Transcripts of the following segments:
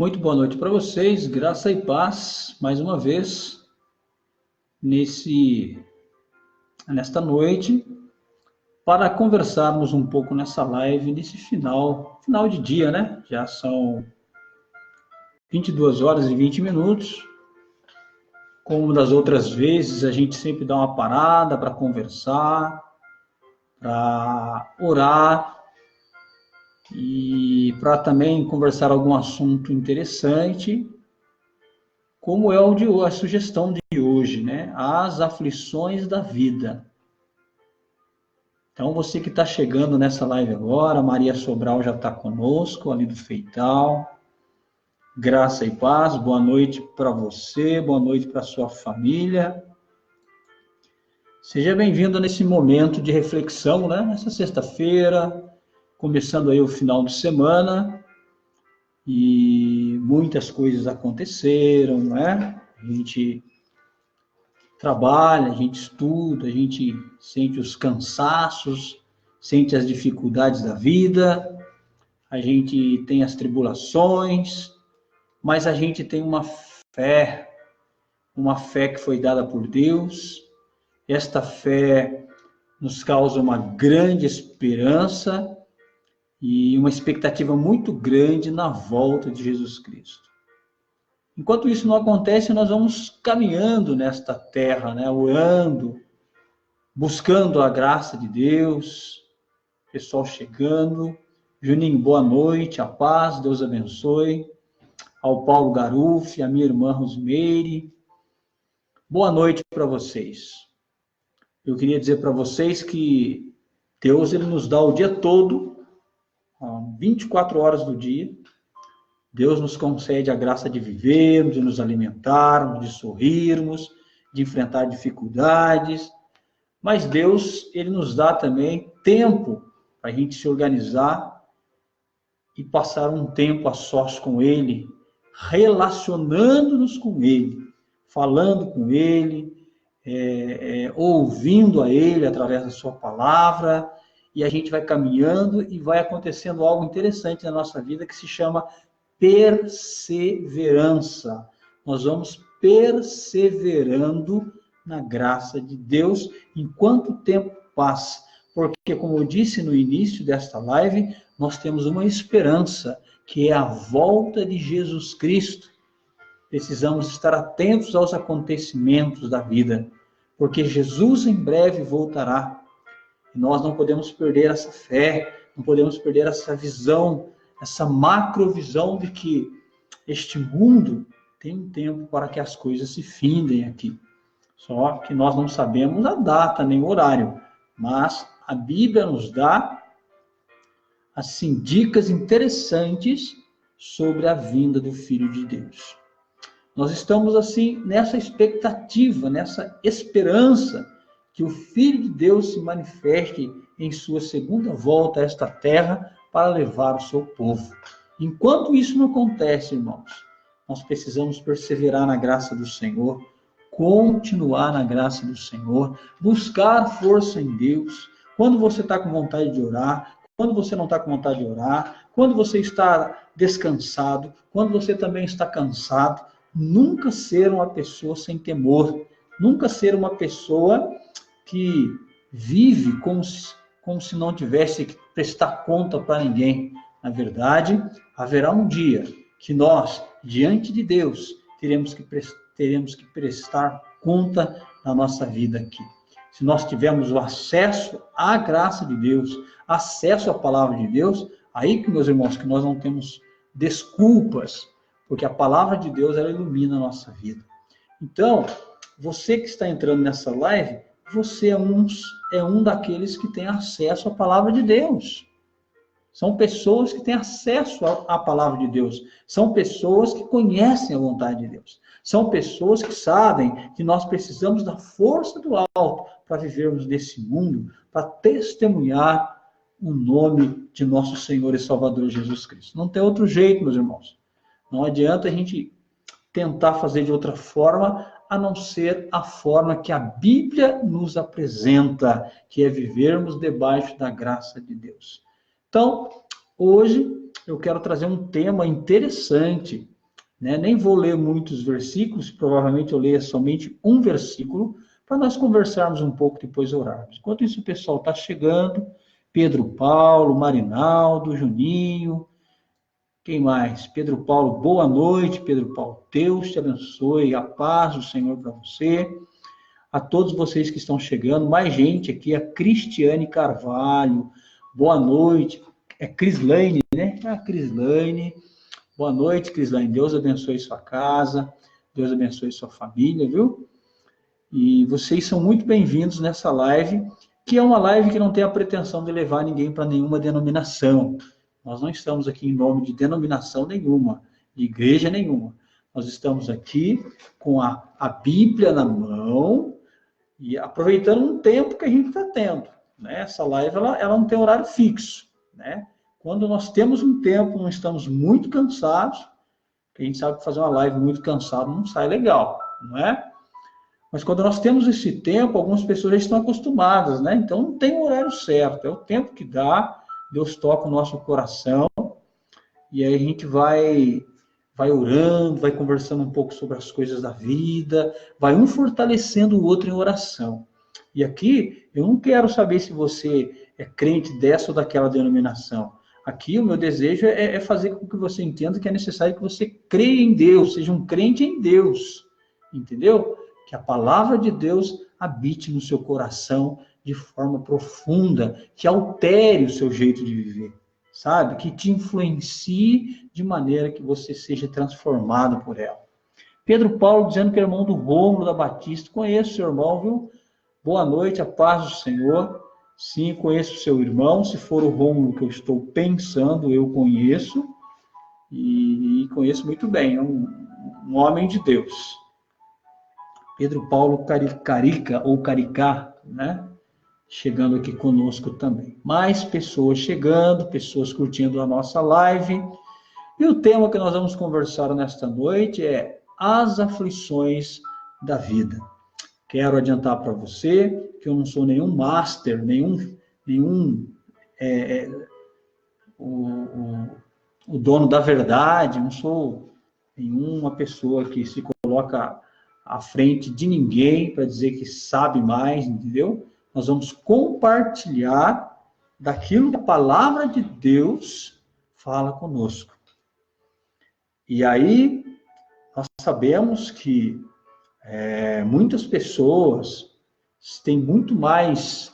Muito boa noite para vocês, graça e paz, mais uma vez, nesta noite, para conversarmos um pouco nessa live, nesse final de dia, né? Já são 22 horas e 20 minutos. Como das outras vezes, a gente sempre dá uma parada para conversar, para orar e para também conversar algum assunto interessante, como é a sugestão de hoje, né? As aflições da vida. Então, você que está chegando nessa live agora, a Maria Sobral já está conosco, ali do Feital. Graça e paz, boa noite para você, boa noite para sua família. Seja bem-vindo nesse momento de reflexão, né? Nessa sexta-feira, começando aí o final de semana, e muitas coisas aconteceram, né? A gente trabalha, a gente estuda, a gente sente os cansaços, sente as dificuldades da vida, a gente tem as tribulações, mas a gente tem uma fé que foi dada por Deus. Esta fé nos causa uma grande esperança e uma expectativa muito grande na volta de Jesus Cristo. Enquanto isso não acontece, nós vamos caminhando nesta terra, né? Orando, buscando a graça de Deus. Pessoal chegando. Juninho, boa noite, a paz, Deus abençoe. Ao Paulo Garufi, a minha irmã Rosmeire. Boa noite para vocês. Eu queria dizer para vocês que Deus ele nos dá o dia todo, 24 horas do dia. Deus nos concede a graça de vivermos, de nos alimentarmos, de sorrirmos, de enfrentar dificuldades. Mas Deus, ele nos dá também tempo para a gente se organizar e passar um tempo a sós com Ele, relacionando-nos com Ele, falando com Ele, ouvindo a Ele através da sua palavra, e a gente vai caminhando e vai acontecendo algo interessante na nossa vida que se chama perseverança. Nós vamos perseverando na graça de Deus enquanto o tempo passa. Porque, como eu disse no início desta live, nós temos uma esperança, que é a volta de Jesus Cristo. Precisamos estar atentos aos acontecimentos da vida, porque Jesus em breve voltará. E nós não podemos perder essa fé, não podemos perder essa visão, essa macrovisão de que este mundo tem um tempo para que as coisas se findem aqui. Só que nós não sabemos a data nem o horário, mas a Bíblia nos dá assim dicas interessantes sobre a vinda do Filho de Deus. Nós estamos assim nessa expectativa, nessa esperança que o Filho de Deus se manifeste em sua segunda volta a esta terra para levar o seu povo. Enquanto isso não acontece, irmãos, nós precisamos perseverar na graça do Senhor, continuar na graça do Senhor, buscar força em Deus. Quando você está com vontade de orar, quando você não está com vontade de orar, quando você está descansado, quando você também está cansado, nunca ser uma pessoa sem temor, nunca ser uma pessoa que vive como se não tivesse que prestar conta para ninguém. Na verdade, haverá um dia que nós, diante de Deus, teremos que prestar conta da nossa vida aqui. Se nós tivermos o acesso à graça de Deus, acesso à palavra de Deus, aí que, meus irmãos, que nós não temos desculpas, porque a palavra de Deus, ela ilumina a nossa vida. Então, você que está entrando nessa live, você é um daqueles que tem acesso à palavra de Deus. São pessoas que têm acesso à palavra de Deus. São pessoas que conhecem a vontade de Deus. São pessoas que sabem que nós precisamos da força do alto para vivermos nesse mundo, para testemunhar o nome de nosso Senhor e Salvador Jesus Cristo. Não tem outro jeito, meus irmãos. Não adianta a gente tentar fazer de outra forma, a não ser a forma que a Bíblia nos apresenta, que é vivermos debaixo da graça de Deus. Então, hoje, eu quero trazer um tema interessante, né? Nem vou ler muitos versículos, provavelmente eu leio somente um versículo, para nós conversarmos um pouco depois orarmos. Enquanto isso, o pessoal está chegando, Pedro Paulo, Marinaldo, Juninho, quem mais? Pedro Paulo, boa noite, Pedro Paulo, Deus te abençoe, a paz do Senhor para você. A todos vocês que estão chegando, mais gente aqui, a Cristiane Carvalho, boa noite, é Crislaine, né? A Crislaine, boa noite, Crislaine, Deus abençoe sua casa, Deus abençoe sua família, viu? E vocês são muito bem-vindos nessa live, que é uma live que não tem a pretensão de levar ninguém para nenhuma denominação. Nós não estamos aqui em nome de denominação nenhuma, de igreja nenhuma. Nós estamos aqui com a Bíblia na mão, e aproveitando um tempo que a gente está tendo, né? Essa live ela não tem horário fixo, né? Quando nós temos um tempo, não estamos muito cansados, que a gente sabe que fazer uma live muito cansado não sai legal, não é? Mas quando nós temos esse tempo, algumas pessoas já estão acostumadas, né? Então não tem um horário certo, é o tempo que dá, Deus toca o nosso coração, e aí a gente vai orando, vai conversando um pouco sobre as coisas da vida, vai um fortalecendo o outro em oração. E aqui, eu não quero saber se você é crente dessa ou daquela denominação. Aqui, o meu desejo é fazer com que você entenda que é necessário que você creia em Deus, seja um crente em Deus, entendeu? Que a palavra de Deus habite no seu coração de forma profunda, que altere o seu jeito de viver, sabe? Que te influencie de maneira que você seja transformado por ela. Pedro Paulo dizendo que é irmão do Rômulo da Batista. Conheço seu irmão, viu? Boa noite, a paz do Senhor. Sim, conheço seu irmão. Se for o Rômulo que eu estou pensando, eu conheço. E conheço muito bem. É um homem de Deus. Pedro Paulo Carica, ou Caricá, né? Chegando aqui conosco também. Mais pessoas chegando, pessoas curtindo a nossa live. E o tema que nós vamos conversar nesta noite é as aflições da vida. Quero adiantar para você que eu não sou nenhum master, o dono da verdade, não sou nenhuma pessoa que se coloca à frente de ninguém para dizer que sabe mais, entendeu? Nós vamos compartilhar daquilo que a palavra de Deus fala conosco. E aí, nós sabemos que muitas pessoas têm muito mais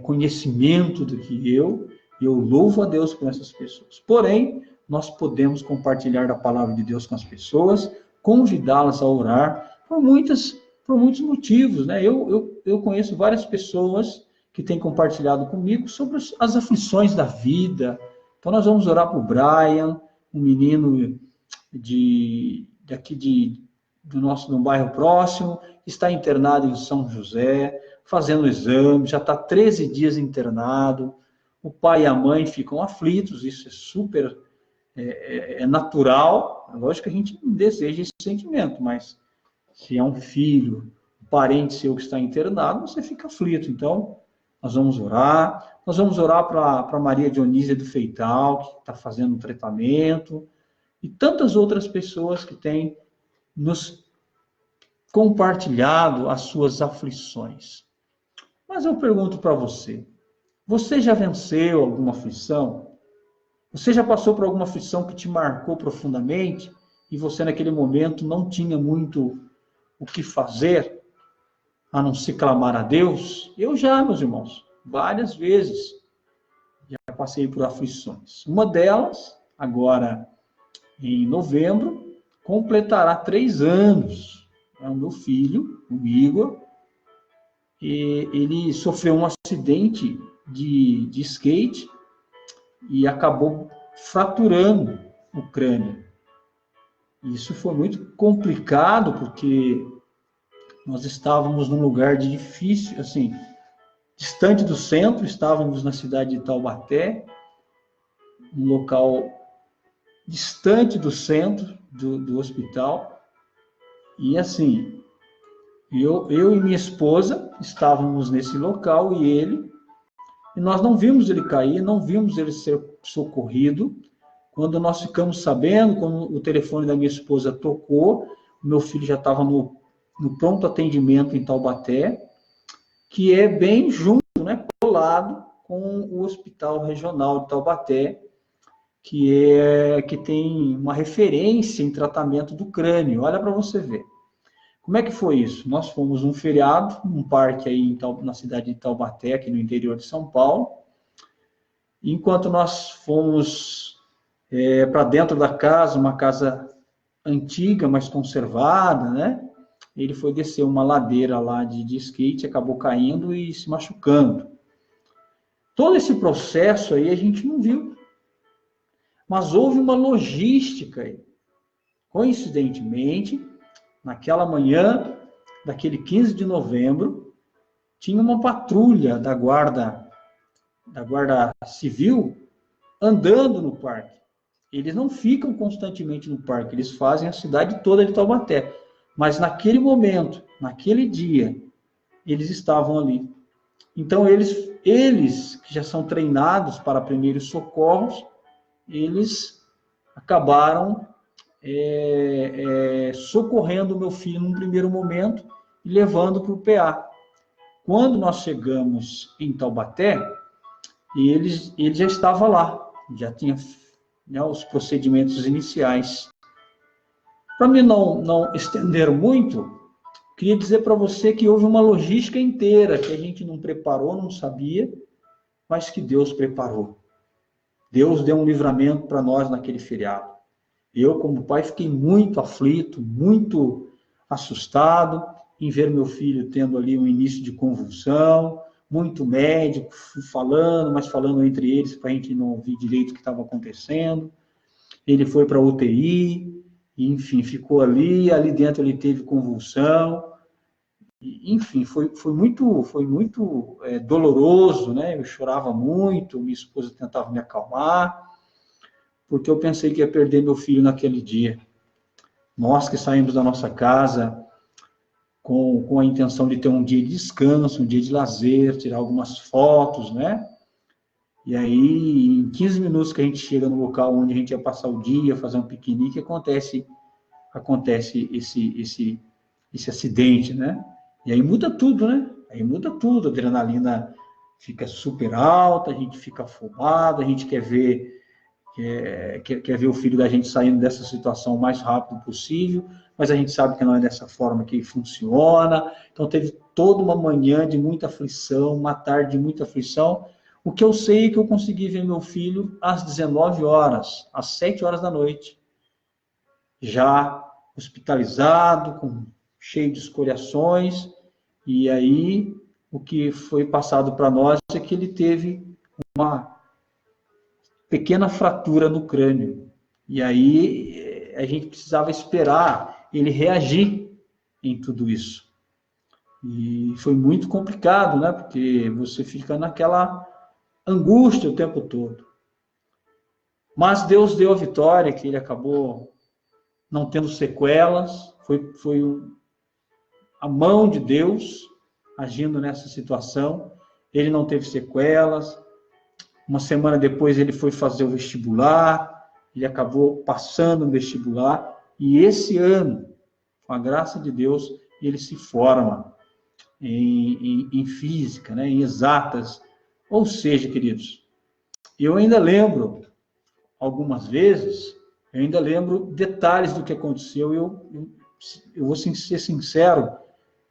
conhecimento do que eu, e eu louvo a Deus por essas pessoas. Porém, nós podemos compartilhar a palavra de Deus com as pessoas, convidá-las a orar por muitos motivos, né? Eu conheço várias pessoas que têm compartilhado comigo sobre as aflições da vida. Então, nós vamos orar por Brian, um menino do bairro próximo, está internado em São José, fazendo exame, já está 13 dias internado. O pai e a mãe ficam aflitos, isso é super natural. Lógico que a gente não deseja esse sentimento, mas se é um filho, um parente seu que está internado, você fica aflito. Então, nós vamos orar para Maria Dionísia do Feital, que está fazendo um tratamento, e tantas outras pessoas que têm nos compartilhado as suas aflições. Mas eu pergunto para você, você já venceu alguma aflição? Você já passou por alguma aflição que te marcou profundamente e você naquele momento não tinha muito o que fazer, a não se clamar a Deus? Eu já, meus irmãos, várias vezes já passei por aflições. Uma delas, agora em novembro, completará 3 anos. É o meu filho, o Igor, e ele sofreu um acidente de skate e acabou fraturando o crânio. Isso foi muito complicado, porque nós estávamos num lugar difícil, assim, distante do centro, estávamos na cidade de Taubaté, um local distante do centro do hospital, e assim, eu e minha esposa estávamos nesse local, e nós não vimos ele cair, não vimos ele ser socorrido, Quando nós ficamos sabendo, quando o telefone da minha esposa tocou, o meu filho já estava no pronto atendimento em Taubaté, que é bem junto, né, colado com o Hospital Regional de Taubaté, que tem uma referência em tratamento do crânio. Olha para você ver. Como é que foi isso? Nós fomos num feriado, num parque aí na cidade de Taubaté, aqui no interior de São Paulo. Enquanto nós fomos para dentro da casa, uma casa antiga, mas conservada, né? Ele foi descer uma ladeira lá de skate, acabou caindo e se machucando. Todo esse processo aí a gente não viu. Mas houve uma logística aí. Coincidentemente, naquela manhã daquele 15 de novembro, tinha uma patrulha da guarda civil andando no parque. Eles não ficam constantemente no parque, eles fazem a cidade toda de Taubaté. Mas naquele momento, naquele dia, eles estavam ali. Então, eles que já são treinados para primeiros socorros, eles acabaram socorrendo o meu filho num primeiro momento e levando para o PA. Quando nós chegamos em Taubaté, ele já estava lá, já tinha, né, os procedimentos iniciais. Para mim não estender muito, queria dizer para você que houve uma logística inteira que a gente não preparou, não sabia, mas que Deus preparou. Deus deu um livramento para nós naquele feriado. Eu, como pai, fiquei muito aflito, muito assustado em ver meu filho tendo ali um início de convulsão, muito médico falando, mas falando entre eles para a gente não ouvir direito o que estava acontecendo. Ele foi para a UTI, enfim, ficou ali dentro ele teve convulsão. Enfim, foi muito doloroso, né? Eu chorava muito, minha esposa tentava me acalmar, porque eu pensei que ia perder meu filho naquele dia. Nós que saímos da nossa casa com a intenção de ter um dia de descanso, um dia de lazer, tirar algumas fotos, né? E aí, em 15 minutos que a gente chega no local onde a gente ia passar o dia, fazer um piquenique, acontece esse acidente, né? E aí muda tudo, né? Aí muda tudo, a adrenalina fica super alta, a gente fica afobado, a gente quer ver o filho da gente saindo dessa situação o mais rápido possível, mas a gente sabe que não é dessa forma que funciona. Então teve toda uma manhã de muita aflição, uma tarde de muita aflição. O que eu sei é que eu consegui ver meu filho às 19 horas, às 7 horas da noite, já hospitalizado, cheio de escoriações, e aí o que foi passado para nós é que ele teve uma pequena fratura no crânio. E aí a gente precisava esperar ele reagir em tudo isso. E foi muito complicado, né? Porque você fica naquela angústia o tempo todo. Mas Deus deu a vitória, que ele acabou não tendo sequelas. Foi a mão de Deus agindo nessa situação. Ele não teve sequelas. Uma semana depois ele foi fazer o vestibular, ele acabou passando no vestibular, e esse ano, com a graça de Deus, ele se forma em física, né, em exatas. Ou seja, queridos, eu ainda lembro, algumas vezes, eu ainda lembro detalhes do que aconteceu, eu vou ser sincero,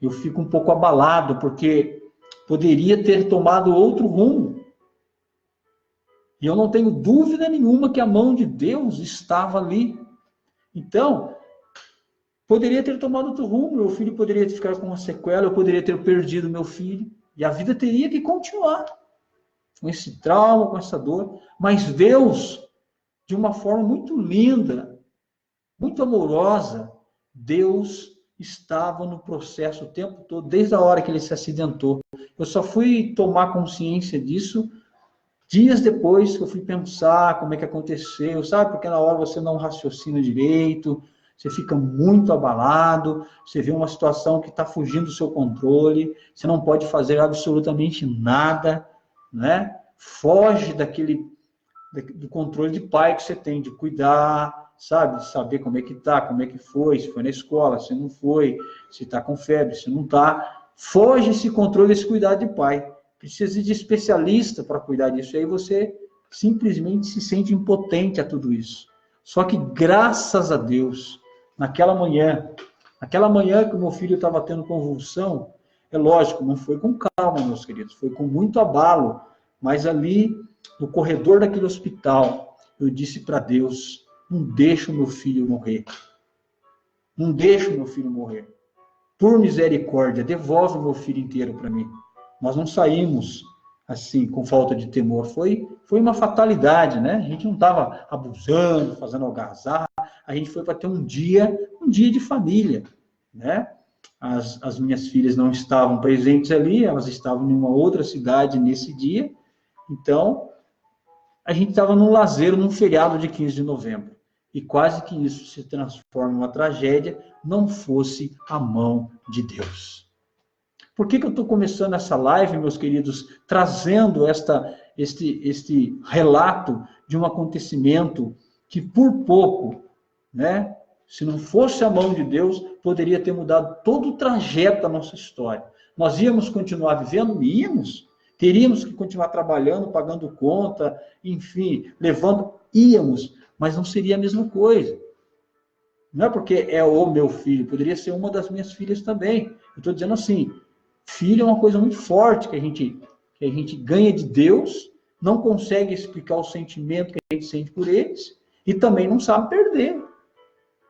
eu fico um pouco abalado, porque poderia ter tomado outro rumo. E eu não tenho dúvida nenhuma que a mão de Deus estava ali. Então, poderia ter tomado outro rumo, meu filho poderia ficar com uma sequela, eu poderia ter perdido meu filho, e a vida teria que continuar com esse trauma, com essa dor. Mas Deus, de uma forma muito linda, muito amorosa, Deus estava no processo o tempo todo, desde a hora que ele se acidentou. Eu só fui tomar consciência disso dias depois que eu fui pensar como é que aconteceu, sabe? Porque na hora você não raciocina direito, você fica muito abalado, você vê uma situação que está fugindo do seu controle, você não pode fazer absolutamente nada, né? Foge do controle de pai que você tem, de cuidar, sabe? De saber como é que tá, como é que foi, se foi na escola, se não foi, se está com febre, se não está. Foge esse controle, esse cuidado de pai. Precisa de especialista para cuidar disso. E aí você simplesmente se sente impotente a tudo isso. Só que, graças a Deus, naquela manhã que o meu filho estava tendo convulsão, é lógico, não foi com calma, meus queridos, foi com muito abalo, mas ali, no corredor daquele hospital, eu disse para Deus, não deixa o meu filho morrer. Não deixa o meu filho morrer. Por misericórdia, devolve o meu filho inteiro para mim. Nós não saímos assim, com falta de temor. Foi uma fatalidade, né? A gente não estava abusando, fazendo algazarra. A gente foi para ter um dia de família, né? As minhas filhas não estavam presentes ali, elas estavam em uma outra cidade nesse dia. Então, a gente estava num lazer, num feriado de 15 de novembro. E quase que isso se transforma em uma tragédia, não fosse a mão de Deus. Por que eu estou começando essa live, meus queridos, trazendo este relato de um acontecimento que por pouco, né, se não fosse a mão de Deus, poderia ter mudado todo o trajeto da nossa história. Nós íamos continuar vivendo? Íamos. Teríamos que continuar trabalhando, pagando conta, enfim, íamos, mas não seria a mesma coisa. Não é porque é o meu filho, poderia ser uma das minhas filhas também. Eu estou dizendo assim, filho é uma coisa muito forte que a gente ganha de Deus, não consegue explicar o sentimento que a gente sente por eles, e também não sabe perder,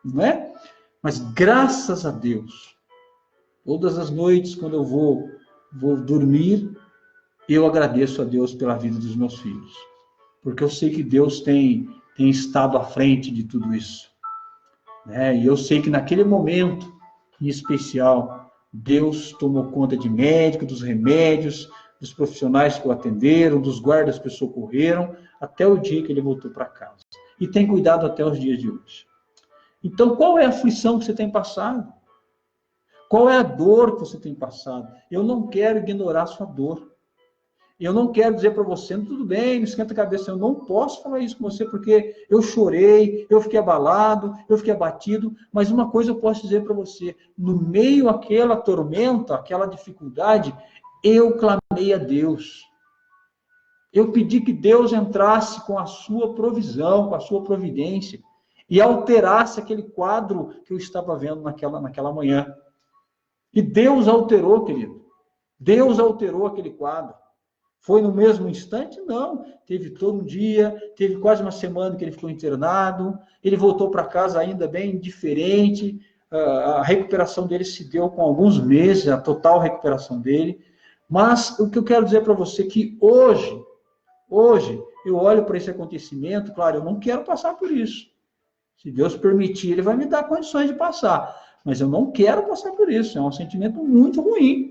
não é? Mas graças a Deus, todas as noites quando eu vou dormir, eu agradeço a Deus pela vida dos meus filhos, porque eu sei que Deus tem estado à frente de tudo isso, né? E eu sei que naquele momento, em especial, Deus tomou conta de médico, dos remédios, dos profissionais que o atenderam, dos guardas que o socorreram, até o dia que ele voltou para casa. E tem cuidado até os dias de hoje. Então, qual é a aflição que você tem passado? Qual é a dor que você tem passado? Eu não quero ignorar a sua dor. Eu não quero dizer para você, tudo bem, não esquenta a cabeça, eu não posso falar isso com você, porque eu chorei, eu fiquei abalado, eu fiquei abatido, mas uma coisa eu posso dizer para você, no meio daquela tormenta, aquela dificuldade, eu clamei a Deus. Eu pedi que Deus entrasse com a sua provisão, com a sua providência, e alterasse aquele quadro que eu estava vendo naquela manhã. E Deus alterou, querido. Deus alterou aquele quadro. Foi no mesmo instante? Não. Teve todo um dia, teve quase uma semana que ele ficou internado, ele voltou para casa ainda bem diferente, a recuperação dele se deu com alguns meses, a total recuperação dele. Mas o que eu quero dizer para você é que hoje, eu olho para esse acontecimento, claro, eu não quero passar por isso. Se Deus permitir, ele vai me dar condições de passar. Mas eu não quero passar por isso, é um sentimento muito ruim.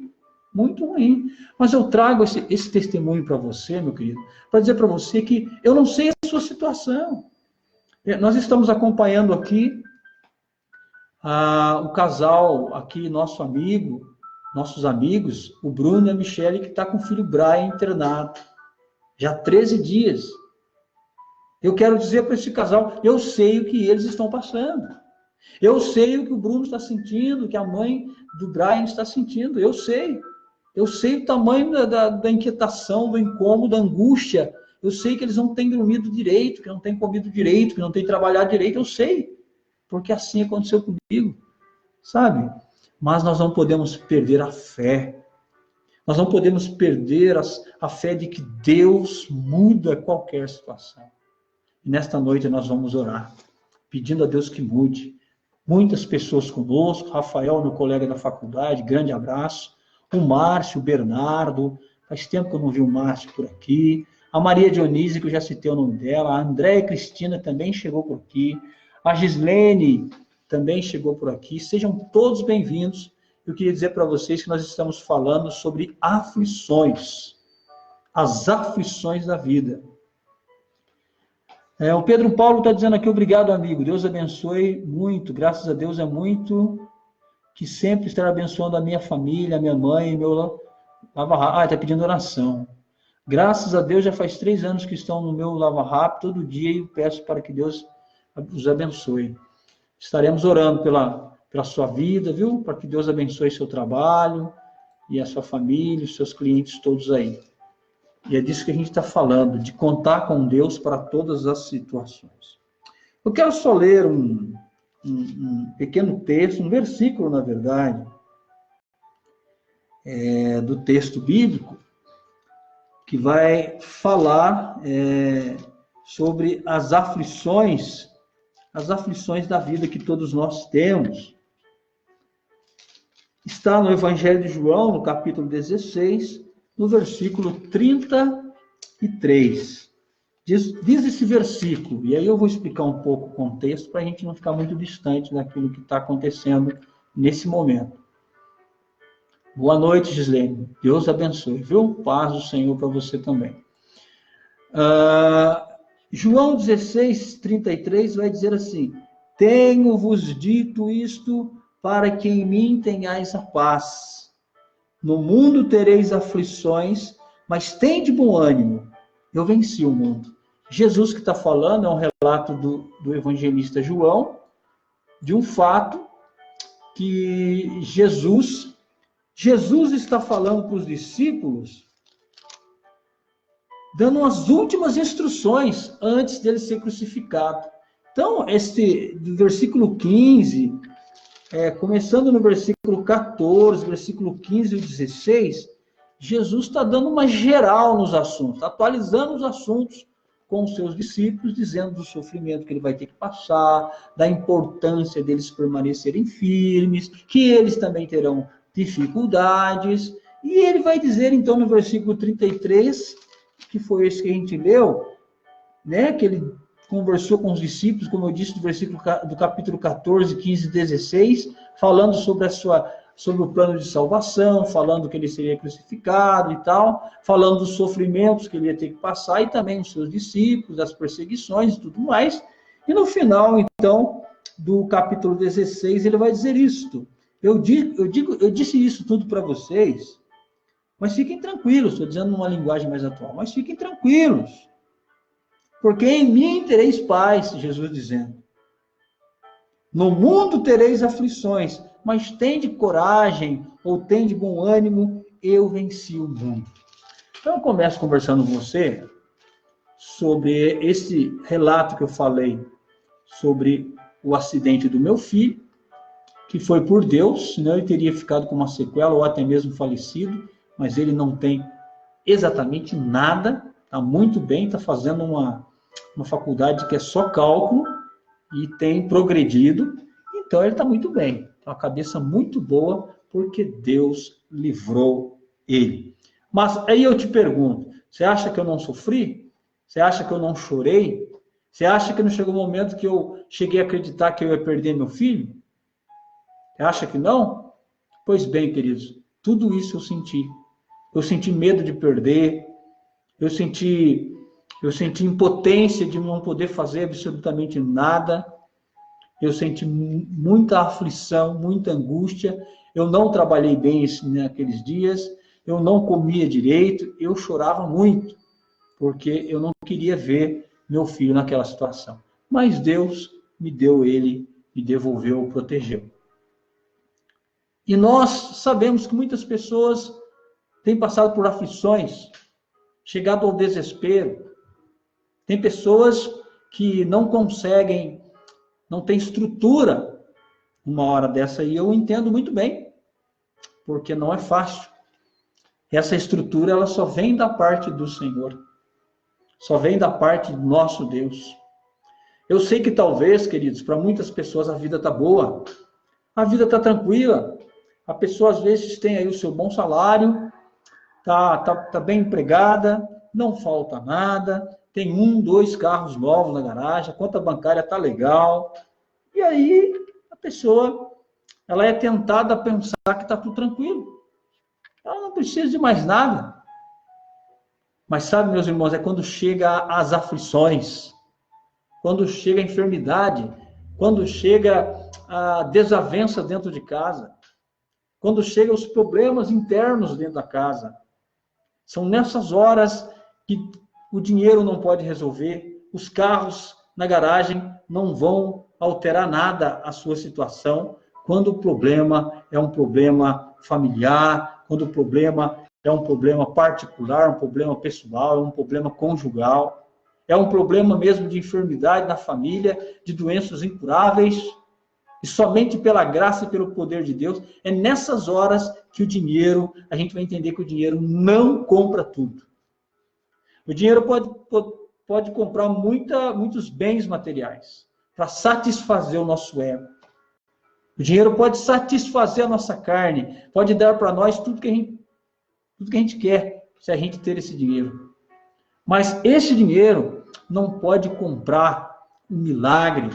Muito ruim. Mas eu trago esse testemunho para você, meu querido, para dizer para você que eu não sei a sua situação. Nós estamos acompanhando aqui o casal, aqui, nossos amigos, o Bruno e a Michele, que está com o filho Brian internado. Já há 13 dias. Eu quero dizer para esse casal, eu sei o que eles estão passando. Eu sei o que o Bruno está sentindo, o que a mãe do Brian está sentindo. Eu sei. Eu sei o tamanho da inquietação, do incômodo, da angústia. Eu sei que eles não têm dormido direito, que não têm comido direito, que não têm trabalhado direito. Eu sei, porque assim aconteceu comigo, sabe? Mas nós não podemos perder a fé. Nós não podemos perder a fé de que Deus muda qualquer situação. E nesta noite nós vamos orar, pedindo a Deus que mude. Muitas pessoas conosco, Rafael, meu colega da faculdade, grande abraço. O Márcio, o Bernardo, faz tempo que eu não vi o Márcio por aqui. A Maria Dionísio, que eu já citei o nome dela. A Andréia Cristina também chegou por aqui. A Gislene também chegou por aqui. Sejam todos bem-vindos. Eu queria dizer para vocês que nós estamos falando sobre aflições. As aflições da vida. O Pedro Paulo está dizendo aqui, obrigado, amigo. Deus abençoe muito. Graças a Deus é muito... que sempre estará abençoando a minha família, a minha mãe, meu lava-rádio. Está pedindo oração. Graças a Deus, já faz 3 anos que estão no meu Lava Rápido todo dia e eu peço para que Deus os abençoe. Estaremos orando pela sua vida, viu? Para que Deus abençoe seu trabalho e a sua família, os seus clientes todos aí. E é disso que a gente está falando, de contar com Deus para todas as situações. Eu quero só ler um pequeno texto, um versículo, na verdade, do texto bíblico, que vai falar sobre as aflições da vida que todos nós temos. Está no Evangelho de João, no capítulo 16, no versículo 33. Diz esse versículo, e aí eu vou explicar um pouco o contexto, para a gente não ficar muito distante daquilo que está acontecendo nesse momento. Boa noite, Gislene. Deus abençoe, viu? Paz do Senhor para você também. João 16, 33 vai dizer assim: tenho-vos dito isto para que em mim tenhais a paz. No mundo tereis aflições, mas tende bom ânimo. Eu venci o mundo. Jesus que está falando é um relato do evangelista João, de um fato que Jesus está falando para os discípulos, dando as últimas instruções antes dele ser crucificado. Então, do versículo 15, começando no versículo 14, versículo 15 e 16, Jesus está dando uma geral nos assuntos, atualizando os assuntos com os seus discípulos, dizendo do sofrimento que ele vai ter que passar, da importância deles permanecerem firmes, que eles também terão dificuldades. E ele vai dizer, então, no versículo 33, que foi esse que a gente leu, né, que ele conversou com os discípulos, como eu disse, do capítulo 14, 15 e 16, falando sobre o plano de salvação, falando que ele seria crucificado e tal, falando dos sofrimentos que ele ia ter que passar, e também os seus discípulos, das perseguições e tudo mais. E no final, então, do capítulo 16, ele vai dizer isto. Eu disse isso tudo para vocês, mas fiquem tranquilos, estou dizendo numa linguagem mais atual, mas fiquem tranquilos, porque em mim tereis paz, Jesus dizendo. No mundo tereis aflições, mas tende coragem, ou tende bom ânimo, eu venci o mundo. Então eu começo conversando com você sobre esse relato que eu falei, sobre o acidente do meu filho, que foi por Deus, senão ele teria ficado com uma sequela, ou até mesmo falecido, mas ele não tem exatamente nada, está muito bem, está fazendo uma faculdade que é só cálculo, e tem progredido, então ele está muito bem. Uma cabeça muito boa, porque Deus livrou ele. Mas aí eu te pergunto, você acha que eu não sofri? Você acha que eu não chorei? Você acha que não chegou um momento que eu cheguei a acreditar que eu ia perder meu filho? Você acha que não? Pois bem, queridos, tudo isso eu senti. Eu senti medo de perder, eu senti impotência de não poder fazer absolutamente nada. Eu senti muita aflição, muita angústia. Eu não trabalhei bem naqueles dias. Eu não comia direito. Eu chorava muito, porque eu não queria ver meu filho naquela situação. Mas Deus me deu ele, me devolveu, protegeu. E nós sabemos que muitas pessoas têm passado por aflições, chegado ao desespero. Tem pessoas que não conseguem, não têm estrutura uma hora dessa, e eu entendo muito bem, porque não é fácil. Essa estrutura, ela só vem da parte do Senhor, só vem da parte do nosso Deus. Eu sei que talvez, queridos, para muitas pessoas a vida está boa, a vida está tranquila, a pessoa às vezes tem aí o seu bom salário, tá bem empregada, não falta nada, tem 1, 2 carros novos na garagem, a conta bancária está legal. E aí a pessoa, ela é tentada a pensar que está tudo tranquilo. Ela não precisa de mais nada. Mas sabe, meus irmãos, é quando chega as aflições, quando chega a enfermidade, quando chega a desavença dentro de casa, quando chegam os problemas internos dentro da casa. São nessas horas que o dinheiro não pode resolver, os carros na garagem não vão alterar nada a sua situação, quando o problema é um problema familiar, quando o problema é um problema particular, um problema pessoal, é um problema conjugal, é um problema mesmo de enfermidade na família, de doenças incuráveis, e somente pela graça e pelo poder de Deus, é nessas horas que o dinheiro, a gente vai entender que o dinheiro não compra tudo. O dinheiro pode comprar muitos bens materiais para satisfazer o nosso ego. O dinheiro pode satisfazer a nossa carne, pode dar para nós tudo que a gente quer, se a gente ter esse dinheiro. Mas esse dinheiro não pode comprar um milagre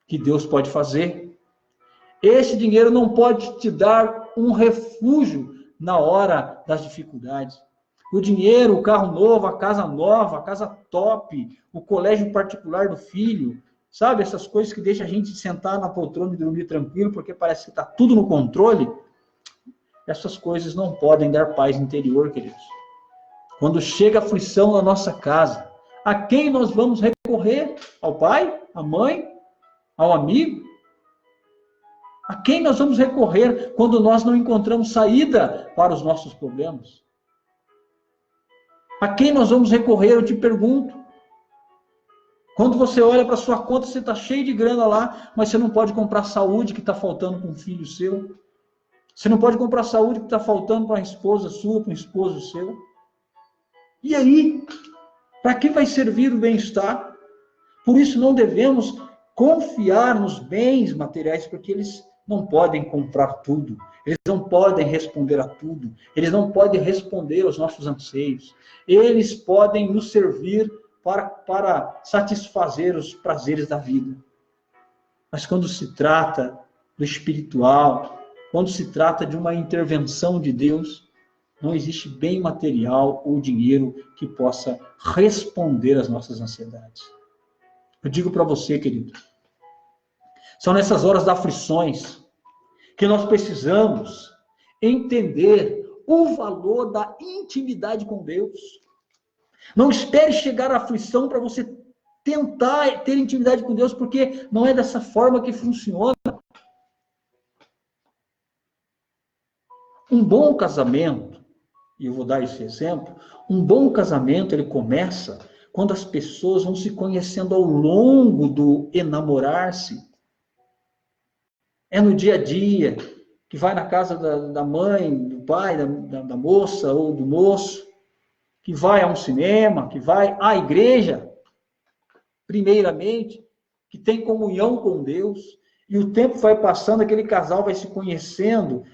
que Deus pode fazer. Esse dinheiro não pode te dar um refúgio na hora das dificuldades. O dinheiro, o carro novo, a casa top, o colégio particular do filho, sabe? Essas coisas que deixam a gente sentar na poltrona e dormir tranquilo, porque parece que está tudo no controle. Essas coisas não podem dar paz interior, queridos. Quando chega a aflição na nossa casa, a quem nós vamos recorrer? Ao pai? À mãe? Ao amigo? A quem nós vamos recorrer quando nós não encontramos saída para os nossos problemas? A quem nós vamos recorrer, eu te pergunto. Quando você olha para a sua conta, você está cheio de grana lá, mas você não pode comprar saúde que está faltando para um filho seu. Você não pode comprar saúde que está faltando para uma esposa sua, para um esposo seu. E aí? Para que vai servir o bem-estar? Por isso não devemos confiar nos bens materiais, porque eles não podem comprar tudo. Eles não podem responder a tudo. Eles não podem responder aos nossos anseios. Eles podem nos servir para satisfazer os prazeres da vida. Mas quando se trata do espiritual, quando se trata de uma intervenção de Deus, não existe bem material ou dinheiro que possa responder às nossas ansiedades. Eu digo para você, querido, são nessas horas das aflições que nós precisamos entender o valor da intimidade com Deus. Não espere chegar à aflição para você tentar ter intimidade com Deus, porque não é dessa forma que funciona. Um bom casamento, e eu vou dar esse exemplo, um bom casamento ele começa quando as pessoas vão se conhecendo ao longo do enamorar-se. É no dia a dia, que vai na casa da mãe, do pai, da moça ou do moço, que vai a um cinema, que vai à igreja, primeiramente, que tem comunhão com Deus, e o tempo vai passando, aquele casal vai se conhecendo,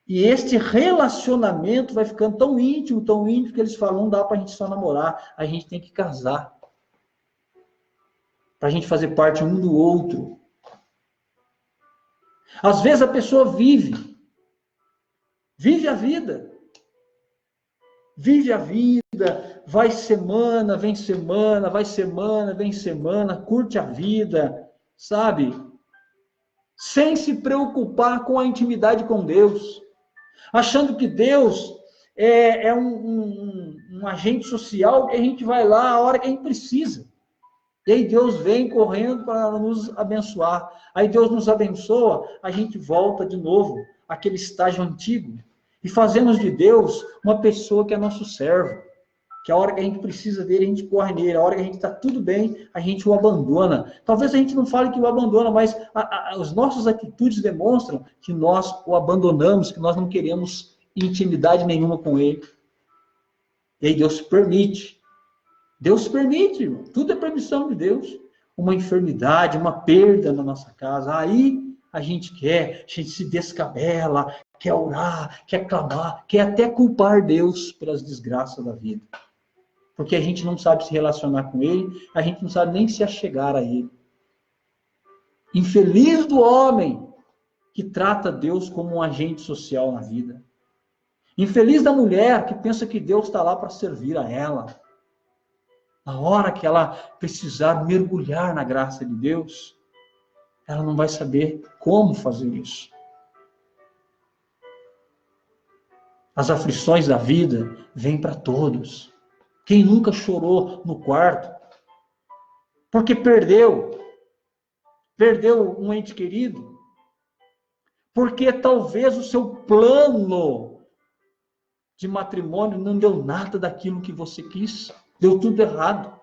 e este relacionamento vai ficando tão íntimo, que eles falam, não dá para a gente só namorar, a gente tem que casar. Para a gente fazer parte um do outro. Às vezes a pessoa vive a vida. Vive a vida, vai semana, vem semana, vai semana, vem semana, curte a vida, sabe? Sem se preocupar com a intimidade com Deus. Achando que Deus é um agente social que a gente vai lá a hora que a gente precisa. E aí Deus vem correndo para nos abençoar. Aí Deus nos abençoa, a gente volta de novo àquele estágio antigo. E fazemos de Deus uma pessoa que é nosso servo. Que a hora que a gente precisa dele, a gente corre nele. A hora que a gente está tudo bem, a gente o abandona. Talvez a gente não fale que o abandona, mas as nossas atitudes demonstram que nós o abandonamos, que nós não queremos intimidade nenhuma com ele. E aí Deus permite. Deus permite, irmão. Tudo é permissão de Deus. Uma enfermidade, uma perda na nossa casa. Aí a gente se descabela, quer orar, quer clamar, quer até culpar Deus pelas desgraças da vida. Porque a gente não sabe se relacionar com Ele, a gente não sabe nem se achegar a Ele. Infeliz do homem que trata Deus como um agente social na vida. Infeliz da mulher que pensa que Deus está lá para servir a ela. Na hora que ela precisar mergulhar na graça de Deus, ela não vai saber como fazer isso. As aflições da vida vêm para todos. Quem nunca chorou no quarto? Porque perdeu um ente querido? Porque talvez o seu plano de matrimônio não deu nada daquilo que você quis. Deu tudo errado.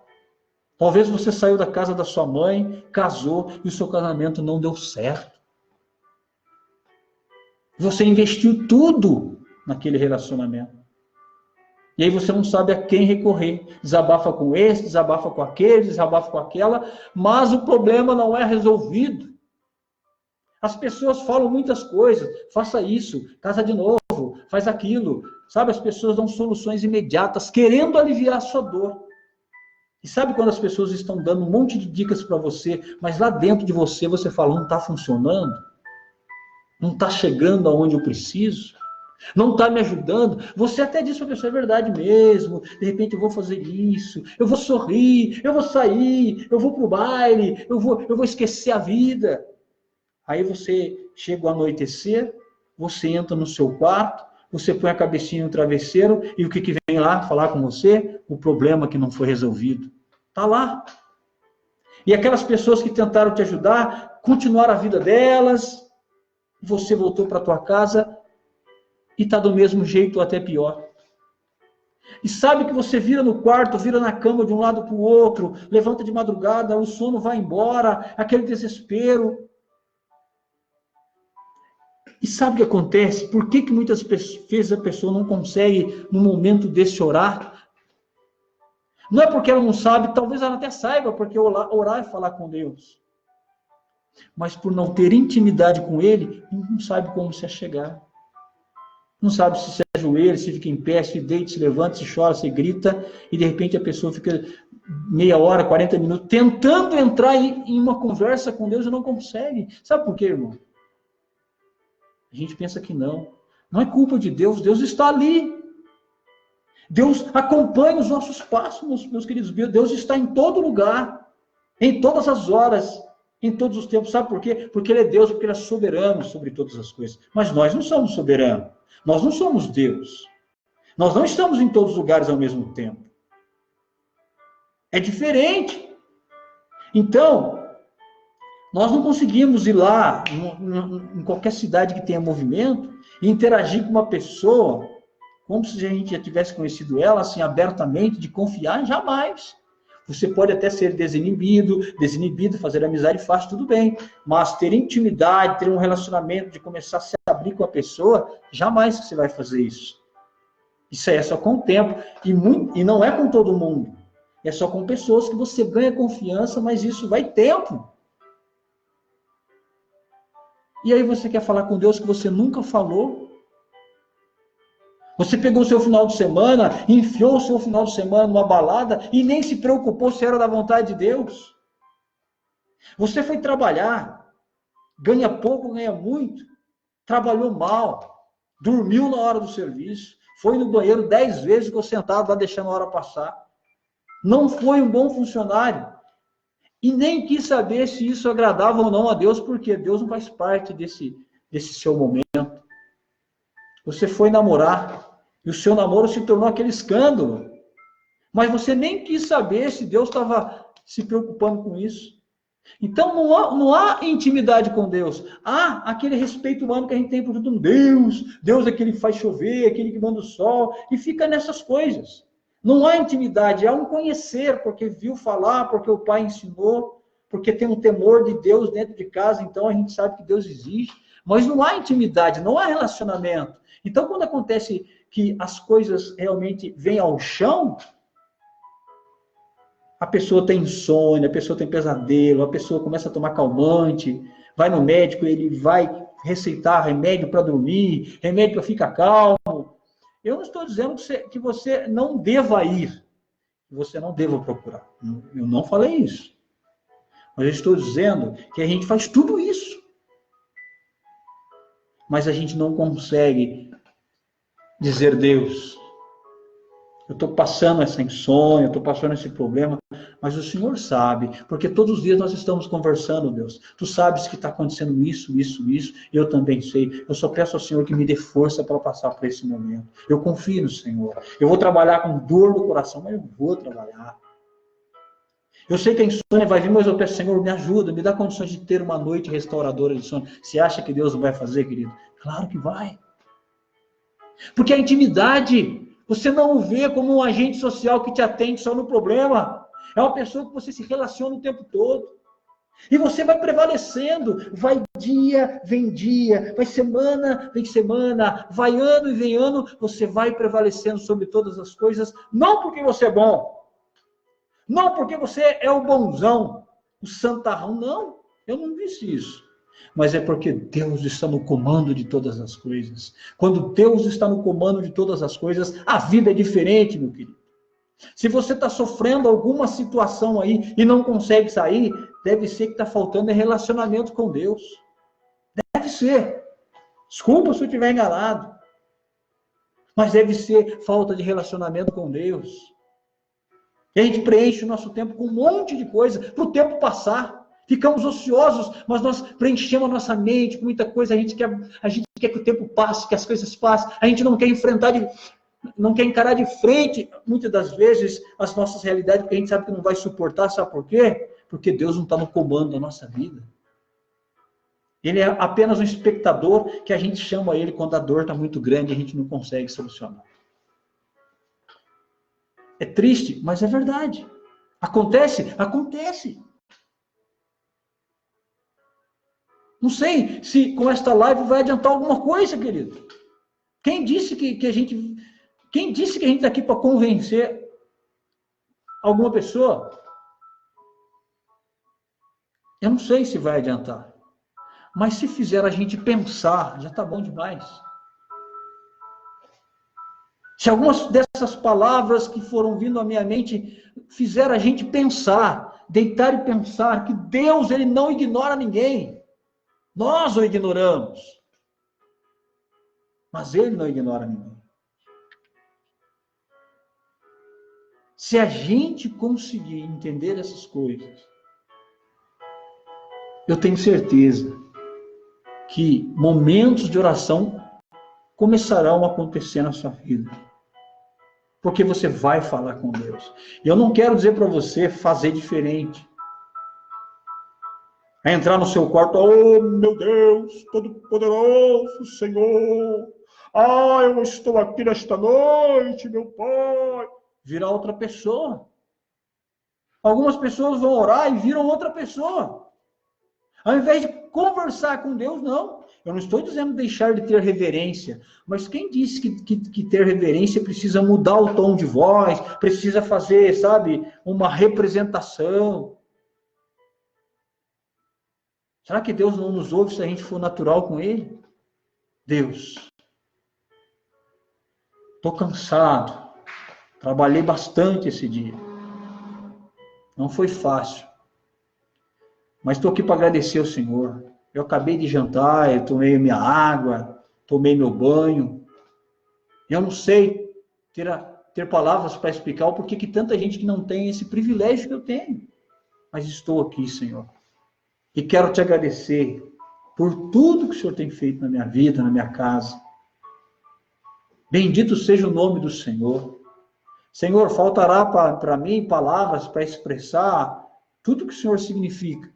Talvez você saiu da casa da sua mãe, casou e o seu casamento não deu certo. Você investiu tudo naquele relacionamento. E aí você não sabe a quem recorrer. Desabafa com esse, desabafa com aquele, desabafa com aquela, mas o problema não é resolvido. As pessoas falam muitas coisas, faça isso, casa de novo, faz aquilo. Sabe, as pessoas dão soluções imediatas, querendo aliviar a sua dor. E sabe quando as pessoas estão dando um monte de dicas para você, mas lá dentro de você, você fala, não está funcionando? Não está chegando aonde eu preciso? Não está me ajudando? Você até diz para a pessoa, é verdade mesmo, de repente eu vou fazer isso, eu vou sorrir, eu vou sair, eu vou para o baile, eu vou esquecer a vida. Aí você chega ao anoitecer, você entra no seu quarto, você põe a cabecinha no travesseiro, e o que vem lá falar com você? O problema que não foi resolvido. Está lá. E aquelas pessoas que tentaram te ajudar, continuaram a vida delas, você voltou para a tua casa e está do mesmo jeito ou até pior. E sabe que você vira no quarto, vira na cama de um lado para o outro, levanta de madrugada, o sono vai embora, aquele desespero. E sabe o que acontece? Por que muitas vezes a pessoa não consegue, no momento desse, orar? Não é porque ela não sabe, talvez ela até saiba, porque orar é falar com Deus. Mas por não ter intimidade com Ele, não sabe como se achegar. Não sabe se ajoelha, se fica em pé, se deita, se levanta, se chora, se grita, e de repente a pessoa fica meia hora, 40 minutos, tentando entrar em uma conversa com Deus e não consegue. Sabe por quê, irmão? A gente pensa que não. Não é culpa de Deus, Deus está ali. Deus acompanha os nossos passos, meus queridos. Deus está em todo lugar, em todas as horas, em todos os tempos. Sabe por quê? Porque Ele é Deus, porque Ele é soberano sobre todas as coisas. Mas nós não somos soberanos. Nós não somos Deus. Nós não estamos em todos os lugares ao mesmo tempo. É diferente. Então, nós não conseguimos ir lá, em qualquer cidade que tenha movimento, e interagir com uma pessoa, como se a gente já tivesse conhecido ela, assim, abertamente, de confiar, jamais. Você pode até ser desinibido, fazer amizade fácil, tudo bem. Mas ter intimidade, ter um relacionamento, de começar a se abrir com a pessoa, jamais você vai fazer isso. Isso aí é só com o tempo. E não é com todo mundo. É só com pessoas que você ganha confiança, mas isso vai tempo. E aí você quer falar com Deus que você nunca falou? Você pegou o seu final de semana, enfiou o seu final de semana numa balada e nem se preocupou se era da vontade de Deus. Você foi trabalhar, ganha pouco, ganha muito, trabalhou mal, dormiu na hora do serviço, foi no banheiro 10 vezes, ficou sentado lá deixando a hora passar. Não foi um bom funcionário. E nem quis saber se isso agradava ou não a Deus, porque Deus não faz parte desse seu momento. Você foi namorar, e o seu namoro se tornou aquele escândalo. Mas você nem quis saber se Deus estava se preocupando com isso. Então não há intimidade com Deus. Há aquele respeito humano que a gente tem por tudo. Deus é aquele que faz chover, aquele que manda o sol, e fica nessas coisas. Não há intimidade, há um conhecer, porque viu falar, porque o pai ensinou, porque tem um temor de Deus dentro de casa, então a gente sabe que Deus existe, mas não há intimidade, não há relacionamento. Então, quando acontece que as coisas realmente vêm ao chão, a pessoa tem insônia, a pessoa tem pesadelo, a pessoa começa a tomar calmante, vai no médico, ele vai receitar remédio para dormir, remédio para ficar calmo. Eu não estou dizendo que você não deva ir, que você não deva procurar. Eu não falei isso. Mas eu estou dizendo que a gente faz tudo isso. Mas a gente não consegue dizer, Deus, eu estou passando essa insônia, eu estou passando esse problema, mas o Senhor sabe, porque todos os dias nós estamos conversando, Deus. Tu sabes que está acontecendo isso, e eu também sei. Eu só peço ao Senhor que me dê força para passar por esse momento. Eu confio no Senhor. Eu vou trabalhar com dor no coração, mas eu vou trabalhar. Eu sei que a insônia vai vir, mas eu peço, Senhor, me ajuda, me dá condições de ter uma noite restauradora de sono. Você acha que Deus não vai fazer, querido? Claro que vai. Porque a intimidade, você não o vê como um agente social que te atende só no problema. É uma pessoa que você se relaciona o tempo todo. E você vai prevalecendo. Vai dia, vem dia. Vai semana, vem semana. Vai ano e vem ano. Você vai prevalecendo sobre todas as coisas. Não porque você é bom. Não porque você é o bonzão. O santarrão. Não. Eu não disse isso. Mas é porque Deus está no comando de todas as coisas. Quando Deus está no comando de todas as coisas, a vida é diferente, meu querido. Se você está sofrendo alguma situação aí e não consegue sair, deve ser que está faltando relacionamento com Deus. Deve ser. Desculpa se eu estiver enganado. Mas deve ser falta de relacionamento com Deus. E a gente preenche o nosso tempo com um monte de coisa para o tempo passar. Ficamos ociosos, mas nós preenchemos a nossa mente com muita coisa. A gente quer que o tempo passe, que as coisas passem. A gente não quer não quer encarar de frente, muitas das vezes, as nossas realidades, porque a gente sabe que não vai suportar. Sabe por quê? Porque Deus não está no comando da nossa vida. Ele é apenas um espectador que a gente chama ele quando a dor está muito grande e a gente não consegue solucionar. É triste, mas é verdade. Acontece? Acontece. Não sei se com esta live vai adiantar alguma coisa, querido. Quem disse que a gente está aqui para convencer alguma pessoa? Eu não sei se vai adiantar. Mas se fizer a gente pensar, já está bom demais. Se algumas dessas palavras que foram vindo à minha mente fizer a gente pensar, deitar e pensar que Deus, ele não ignora ninguém. Nós o ignoramos. Mas ele não ignora ninguém. Se a gente conseguir entender essas coisas, eu tenho certeza que momentos de oração começarão a acontecer na sua vida. Porque você vai falar com Deus. E eu não quero dizer para você fazer diferente. É entrar no seu quarto, oh meu Deus, Todo-Poderoso, Senhor, eu estou aqui nesta noite, meu Pai. Virar outra pessoa. Algumas pessoas vão orar e viram outra pessoa. Ao invés de conversar com Deus, não. Eu não estou dizendo deixar de ter reverência, mas quem disse que ter reverência precisa mudar o tom de voz, precisa fazer, sabe, uma representação? Será que Deus não nos ouve se a gente for natural com Ele? Deus, estou cansado, trabalhei bastante esse dia, não foi fácil, mas estou aqui para agradecer ao Senhor. Eu acabei de jantar, eu tomei minha água, tomei meu banho, eu não sei ter palavras para explicar o porquê que tanta gente que não tem esse privilégio que eu tenho, mas estou aqui, Senhor. E quero te agradecer por tudo que o Senhor tem feito na minha vida, na minha casa. Bendito seja o nome do Senhor. Senhor, faltará para mim palavras para expressar tudo que o Senhor significa.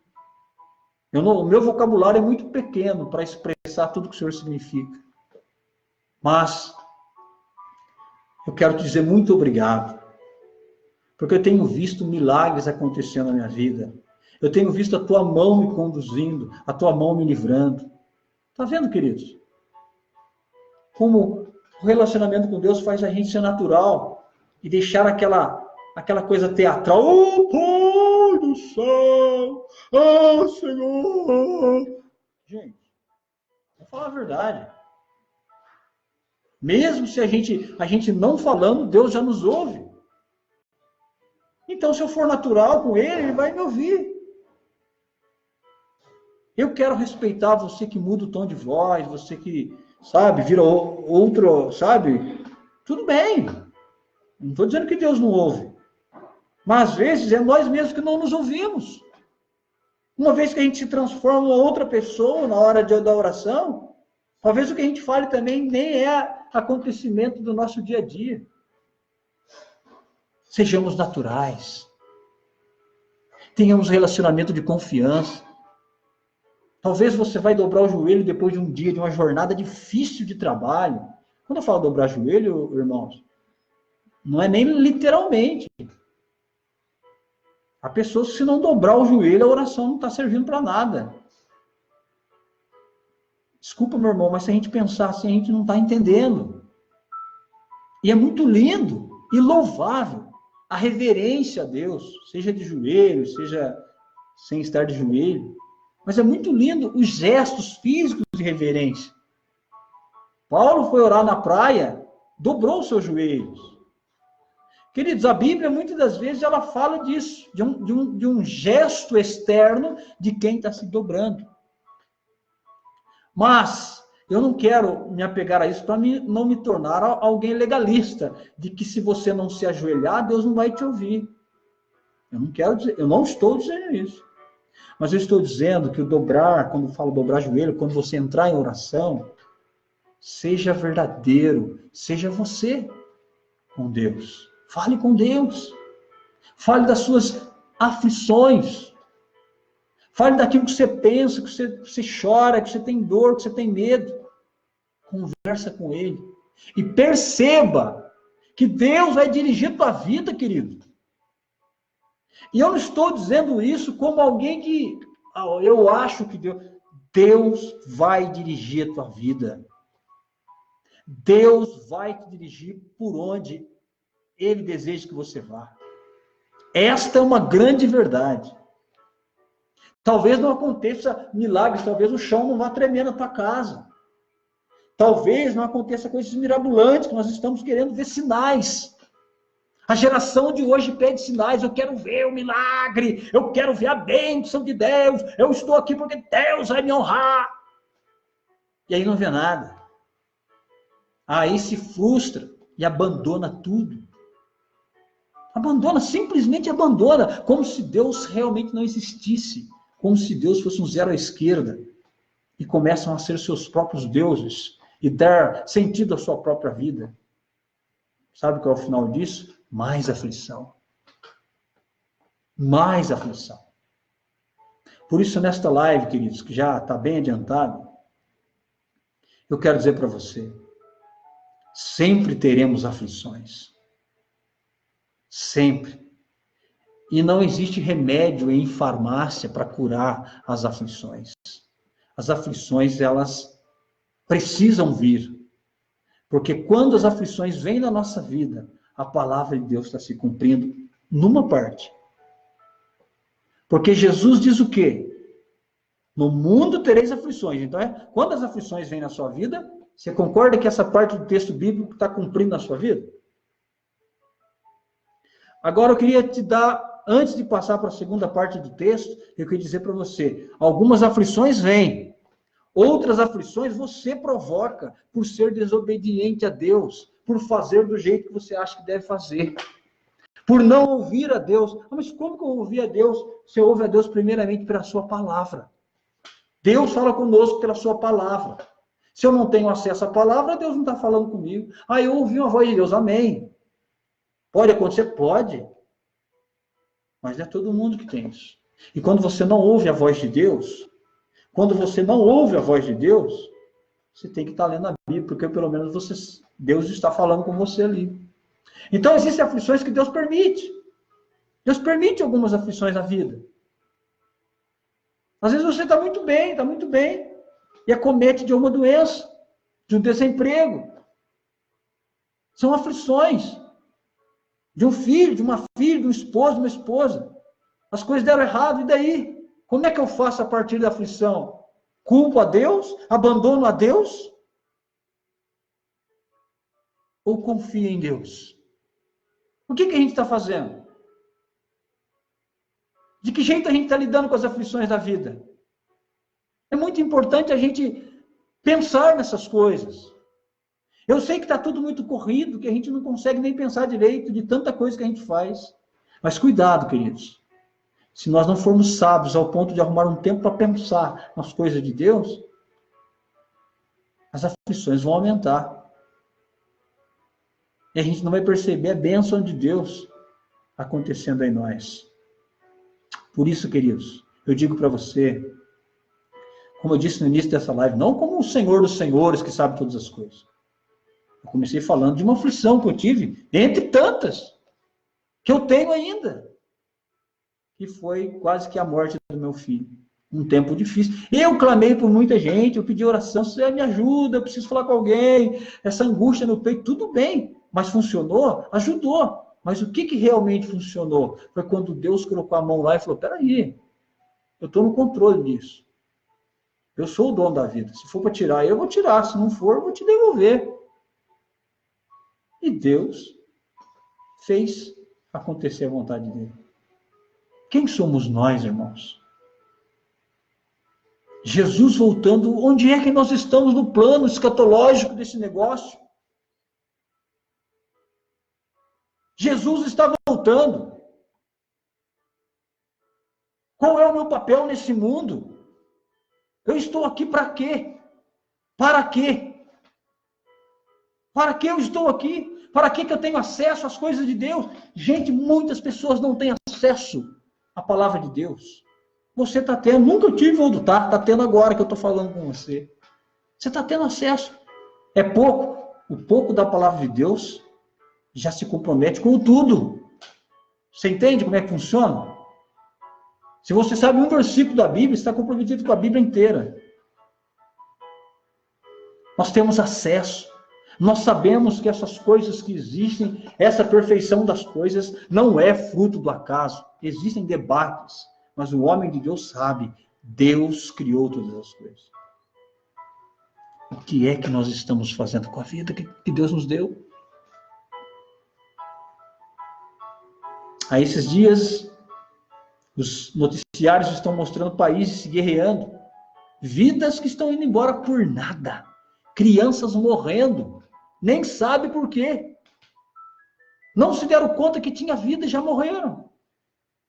O meu vocabulário é muito pequeno para expressar tudo que o Senhor significa. Mas eu quero te dizer muito obrigado. Porque eu tenho visto milagres acontecendo na minha vida. Eu tenho visto a tua mão me conduzindo, a tua mão me livrando. Está vendo, queridos? Como o relacionamento com Deus faz a gente ser natural e deixar aquela coisa teatral. Oh, Pai do céu! Oh, Senhor! Gente, vou falar a verdade. Mesmo se a gente não falando, Deus já nos ouve. Então, se eu for natural com Ele, Ele vai me ouvir. Eu quero respeitar você que muda o tom de voz, você que, sabe, vira outro, sabe? Tudo bem. Não estou dizendo que Deus não ouve. Mas às vezes é nós mesmos que não nos ouvimos. Uma vez que a gente se transforma em outra pessoa na hora da oração, talvez o que a gente fale também nem é acontecimento do nosso dia a dia. Sejamos naturais. Tenhamos relacionamento de confiança. Talvez você vai dobrar o joelho depois de um dia, de uma jornada difícil de trabalho. Quando eu falo dobrar joelho, irmãos, não é nem literalmente. Há pessoas que se não dobrar o joelho, a oração não está servindo para nada. Desculpa, meu irmão, mas se a gente pensar assim, a gente não está entendendo. E é muito lindo e louvável a reverência a Deus, seja de joelho, seja sem estar de joelho. Mas é muito lindo os gestos físicos de reverência. Paulo foi orar na praia, dobrou os seus joelhos. Queridos, a Bíblia, muitas das vezes, ela fala disso, de um gesto externo de quem está se dobrando. Mas eu não quero me apegar a isso para não me tornar alguém legalista, de que se você não se ajoelhar, Deus não vai te ouvir. Eu não quero dizer, eu não estou dizendo isso. Mas eu estou dizendo que o dobrar, quando eu falo dobrar joelho, quando você entrar em oração, seja verdadeiro, seja você com Deus. Fale com Deus. Fale das suas aflições. Fale daquilo que você pensa, que você chora, que você tem dor, que você tem medo. Conversa com Ele. E perceba que Deus vai dirigir a tua vida, querido. E eu não estou dizendo isso como alguém que eu acho que Deus vai dirigir a tua vida. Deus vai te dirigir por onde Ele deseja que você vá. Esta é uma grande verdade. Talvez não aconteça milagres, talvez o chão não vá tremer na tua casa. Talvez não aconteça coisas mirabolantes, que nós estamos querendo ver sinais. A geração de hoje pede sinais, eu quero ver o milagre, eu quero ver a bênção de Deus, eu estou aqui porque Deus vai me honrar. E aí não vê nada. Aí se frustra e abandona tudo. Abandona, simplesmente abandona, como se Deus realmente não existisse, como se Deus fosse um zero à esquerda, e começam a ser seus próprios deuses, e dar sentido à sua própria vida. Sabe qual é o final disso? Mais aflição. Mais aflição. Por isso, nesta live, queridos, que já está bem adiantado, eu quero dizer para você, sempre teremos aflições. Sempre. E não existe remédio em farmácia para curar as aflições. As aflições, elas precisam vir. Porque quando as aflições vêm na nossa vida, a palavra de Deus está se cumprindo numa parte. Porque Jesus diz o quê? No mundo tereis aflições. Então, quando as aflições vêm na sua vida, você concorda que essa parte do texto bíblico está cumprindo na sua vida? Agora eu queria te dar, antes de passar para a segunda parte do texto, eu queria dizer para você, algumas aflições vêm, outras aflições você provoca por ser desobediente a Deus, por fazer do jeito que você acha que deve fazer, por não ouvir a Deus. Mas como que eu ouvi a Deus? Você ouve a Deus primeiramente pela sua palavra. Deus fala conosco pela sua palavra. Se eu não tenho acesso à palavra, Deus não está falando comigo. Eu ouvi uma voz de Deus, amém. Pode acontecer? Pode. Mas não é todo mundo que tem isso. E quando você não ouve a voz de Deus, você tem que estar lendo a Bíblia, porque pelo menos Deus está falando com você ali. Então existem aflições que Deus permite. Deus permite algumas aflições na vida. Às vezes você está muito bem, e acomete de uma doença, de um desemprego. São aflições. De um filho, de uma filha, de um esposo, de uma esposa. As coisas deram errado, e daí? Como é que eu faço a partir da aflição? Culpo a Deus? Abandono a Deus? Ou confio em Deus? O que a gente está fazendo? De que jeito a gente está lidando com as aflições da vida? É muito importante a gente pensar nessas coisas. Eu sei que está tudo muito corrido, que a gente não consegue nem pensar direito de tanta coisa que a gente faz. Mas cuidado, queridos. Se nós não formos sábios ao ponto de arrumar um tempo para pensar nas coisas de Deus, as aflições vão aumentar. E a gente não vai perceber a bênção de Deus acontecendo em nós. Por isso, queridos, eu digo para você, como eu disse no início dessa live, não como o Senhor dos Senhores que sabe todas as coisas. Eu comecei falando de uma aflição que eu tive, entre tantas, que eu tenho ainda, que foi quase que a morte do meu filho. Um tempo difícil. Eu clamei por muita gente, eu pedi oração, você me ajuda, eu preciso falar com alguém, essa angústia no peito, tudo bem, mas funcionou? Ajudou. Mas o que realmente funcionou? Foi quando Deus colocou a mão lá e falou, peraí, eu estou no controle disso. Eu sou o dono da vida. Se for para tirar, eu vou tirar. Se não for, eu vou te devolver. E Deus fez acontecer a vontade dele. Quem somos nós, irmãos? Jesus voltando, onde é que nós estamos no plano escatológico desse negócio? Jesus está voltando. Qual é o meu papel nesse mundo? Eu estou aqui para quê? Para quê? Para que eu estou aqui? Para que eu tenho acesso às coisas de Deus? Gente, muitas pessoas não têm acesso à palavra de Deus. Você está tendo, nunca tive ou está tendo agora que eu estou falando com você. Você está tendo acesso. É pouco. O pouco da palavra de Deus já se compromete com tudo. Você entende como é que funciona? Se você sabe um versículo da Bíblia, está comprometido com a Bíblia inteira. Nós temos acesso. Nós sabemos que essas coisas que existem, essa perfeição das coisas, não é fruto do acaso. Existem debates, mas o homem de Deus sabe, Deus criou todas as coisas. O que é que nós estamos fazendo com a vida que Deus nos deu? Há esses dias, os noticiários estão mostrando países se guerreando, vidas que estão indo embora por nada, crianças morrendo, nem sabe por quê. Não se deram conta que tinha vida e já morreram.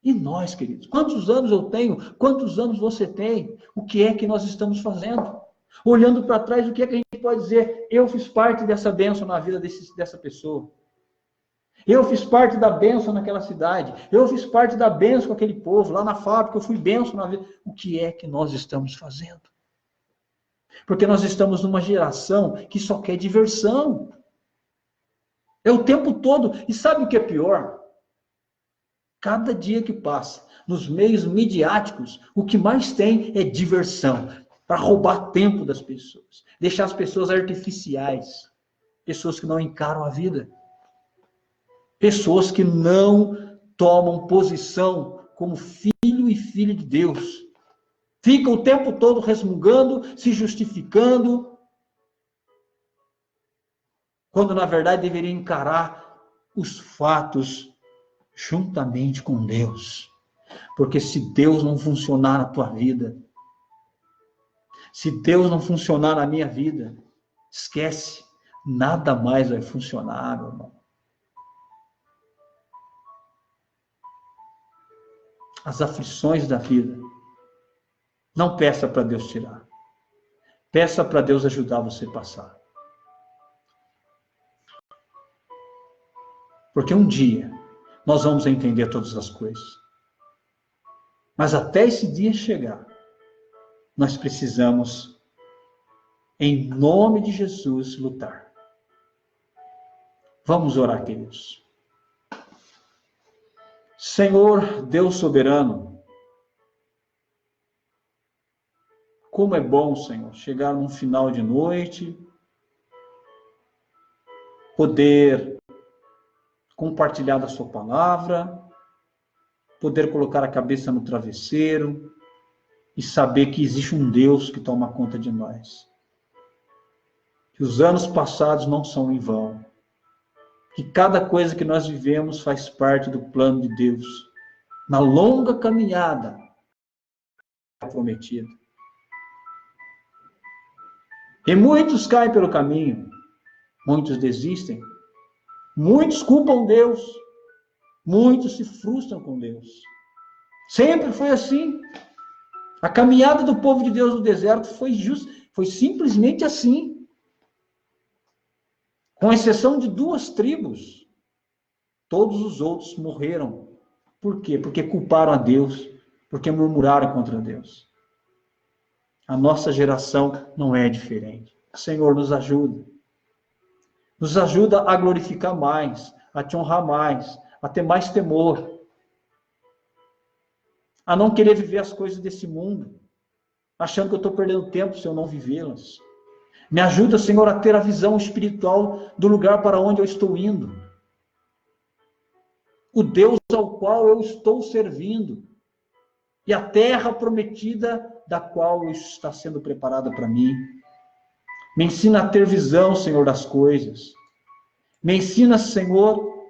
E nós, queridos, quantos anos eu tenho? Quantos anos você tem? O que é que nós estamos fazendo? Olhando para trás, o que é que a gente pode dizer? Eu fiz parte dessa bênção na vida dessa pessoa. Eu fiz parte da bênção naquela cidade. Eu fiz parte da bênção com aquele povo. Lá na fábrica eu fui bênção na vida. O que é que nós estamos fazendo? Porque nós estamos numa geração que só quer diversão. É o tempo todo. E sabe o que é pior? Cada dia que passa, nos meios midiáticos, o que mais tem é diversão. Para roubar tempo das pessoas. Deixar as pessoas artificiais. Pessoas que não encaram a vida. Pessoas que não tomam posição como filho e filha de Deus. Ficam o tempo todo resmungando, se justificando, quando na verdade deveriam encarar os fatos juntamente com Deus. Porque se Deus não funcionar na tua vida, se Deus não funcionar na minha vida, esquece, nada mais vai funcionar, meu irmão. As aflições da vida, não peça para Deus tirar. Peça para Deus ajudar você a passar. Porque um dia nós vamos entender todas as coisas. Mas até esse dia chegar, nós precisamos, em nome de Jesus, lutar. Vamos orar, queridos. Senhor, Deus soberano, como é bom, Senhor, chegar num final de noite, poder compartilhar da sua palavra, poder colocar a cabeça no travesseiro e saber que existe um Deus que toma conta de nós. Que os anos passados não são em vão. Que cada coisa que nós vivemos faz parte do plano de Deus. Na longa caminhada prometida. E muitos caem pelo caminho. Muitos desistem. Muitos culpam Deus. Muitos se frustram com Deus. Sempre foi assim. A caminhada do povo de Deus no deserto foi simplesmente assim. Com exceção de 2 tribos. Todos os outros morreram. Por quê? Porque culparam a Deus. Porque murmuraram contra Deus. A nossa geração não é diferente. Senhor, nos ajuda. Nos ajuda a glorificar mais, a te honrar mais, a ter mais temor. A não querer viver as coisas desse mundo, achando que eu estou perdendo tempo se eu não vivê-las. Me ajuda, Senhor, a ter a visão espiritual do lugar para onde eu estou indo. O Deus ao qual eu estou servindo. E a terra prometida da qual está sendo preparada para mim. Me ensina a ter visão, Senhor, das coisas. Me ensina, Senhor,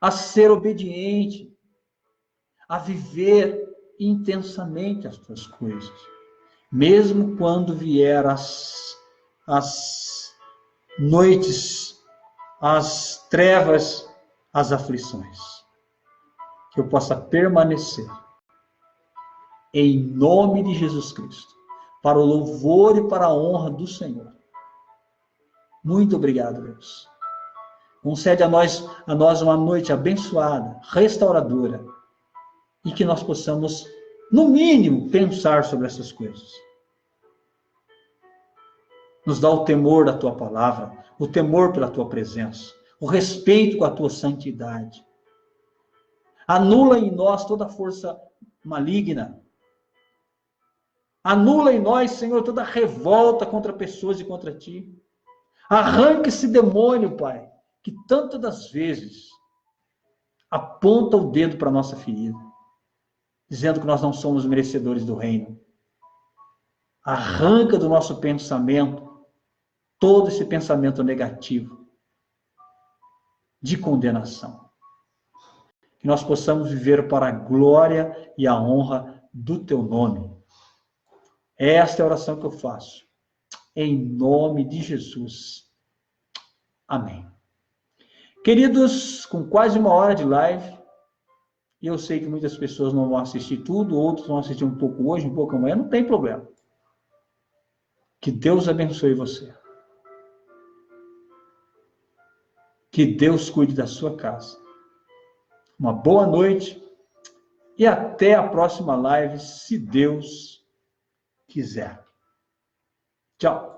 a ser obediente, a viver intensamente as tuas coisas. Mesmo quando vier as noites, as trevas, as aflições. Que eu possa permanecer. Em nome de Jesus Cristo. Para o louvor e para a honra do Senhor. Muito obrigado, Deus. Concede a nós uma noite abençoada, restauradora. E que nós possamos, no mínimo, pensar sobre essas coisas. Nos dá o temor da tua palavra, o temor pela tua presença, o respeito com a tua santidade. Anula em nós toda força maligna. Anula em nós, Senhor, toda revolta contra pessoas e contra ti. Arranque esse demônio, Pai, que tantas das vezes aponta o dedo para a nossa ferida, dizendo que nós não somos merecedores do reino. Arranca do nosso pensamento todo esse pensamento negativo de condenação. Que nós possamos viver para a glória e a honra do teu nome. Esta é a oração que eu faço. Em nome de Jesus. Amém. Queridos, com quase 1 hora de live, e eu sei que muitas pessoas não vão assistir tudo, outros vão assistir um pouco hoje, um pouco amanhã, não tem problema. Que Deus abençoe você. Que Deus cuide da sua casa. Uma boa noite e até a próxima live, se Deus quiser. Tchau.